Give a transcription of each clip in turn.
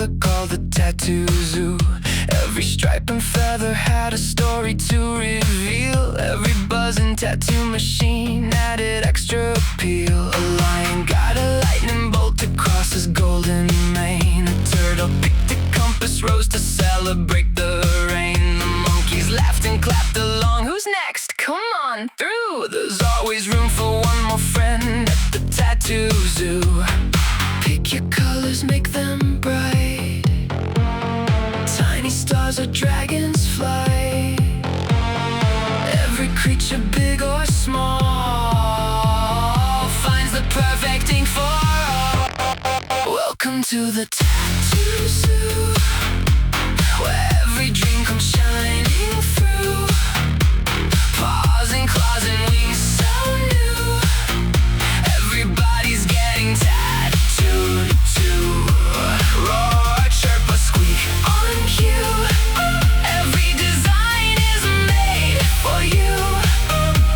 Florida called the Tattoo Zoo. Every stripe and feather had a story to reveal. Every buzzing tattoo machine added extra appeal. A lion got a lightning bolt across his golden mane. A turtle picked a compass rose to celebrate the rain. The monkeys laughed and clapped along. Who's next? Come on through. There's always room for one more friend at the Tattoo Zoo. Pick your colors, make them bright. Tiny stars or dragons fly. Every creature, big or small, finds the perfect ink for all. Welcome to the Tattoo Zoo, where every dream comes shining through. Paws and claws and wings so new. Everybody's getting tattooed too. Roar, chirp, or squeak on cue. Every design is made for you.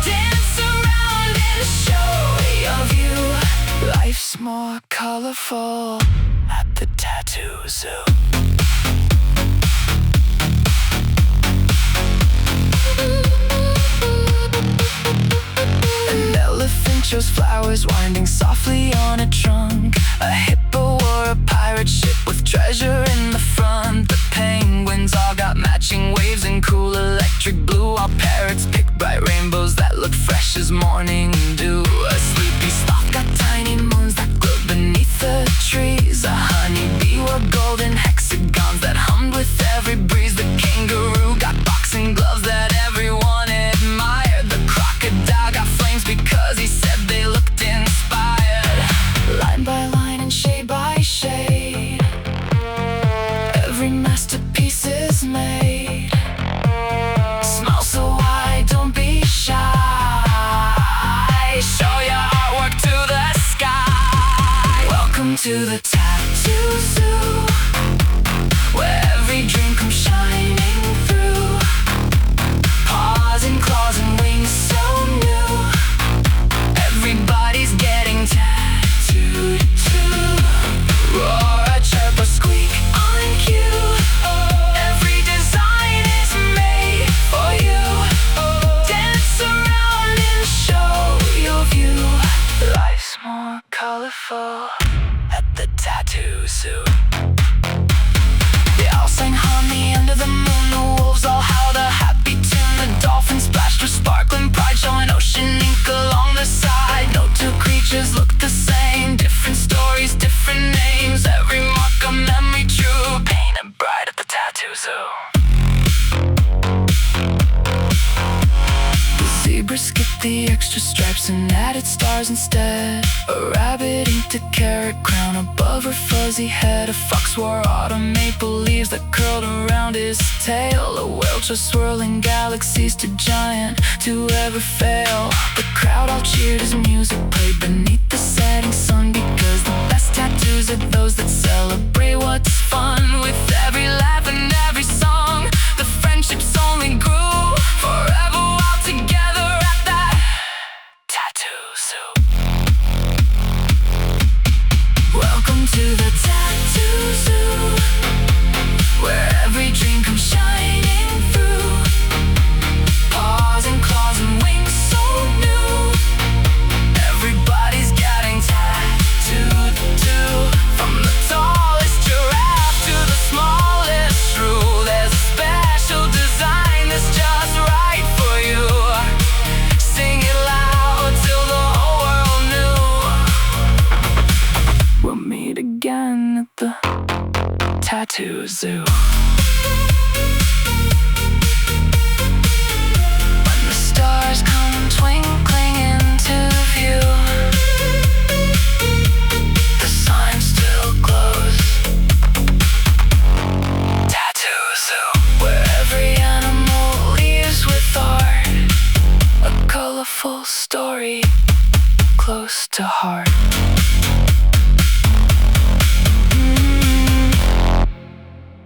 Dance around and show your view. Life's more colorful at the Tattoo Zoo. An elephant chose flowers winding softly on a trunk. A hippo wore a pirate ship with treasure in the front. The penguins all got matching waves and cool electric blue. While parrots picked bright rainbows that looked fresh as morning dew. A sleepy sloth got tiny moons that glowed beneath the trees. A honeybee wore golden hexagons that hummed with every breeze. The kangaroo got boxing gloves that everyone admired. The crocodile got flames because he said they looked inspired. Line by line and shade by shade, every masterpiece is made. Smile so wide, don't be shy. Show your artwork to the sky. Welcome to the Tattoo Zoo, where every dream comes shining through. Paws and claws and wings so new. Everybody's getting tattooed too. Roar, chirp, or squeak on cue. Every design is made for you. Dance around and show your view. Life's more colorful at the Tattoo Zoo. They all sang honey under the moon. The wolves all howled a happy tune. The dolphins splashed with sparkling pride, showing ocean ink along the side. No two creatures look the same. Different stories, different names. Every mark a memory true. Painted bright at the Tattoo Zoo. The zebra skipped the extra stripes and added stars instead. A rabbit inked a carrot crown above her fuzzy head. A fox wore autumn maple leaves that curled around his tail. A whale chose swirling galaxies too giant to ever fail. The crowd all cheered as music played beneath the setting sun, because the best tattoos are those that celebrate what's fun. With every laugh and every song, the friendships only grew. Forever all together at that Tattoo Zoo. Welcome to the Tattoo Zoo, where every dream comes shining through. Paws and claws and wings so new. Everybody's getting tattooed too. From the tallest giraffe to the smallest shrew, there's a special design that's just right for you. Sing it loud till the whole world knew. We'll meet again at the Tattoo Zoo. When the stars come twinkling into view, the sign still glows. Tattoo Zoo, where every animal leaves with art. A colorful story close to heart.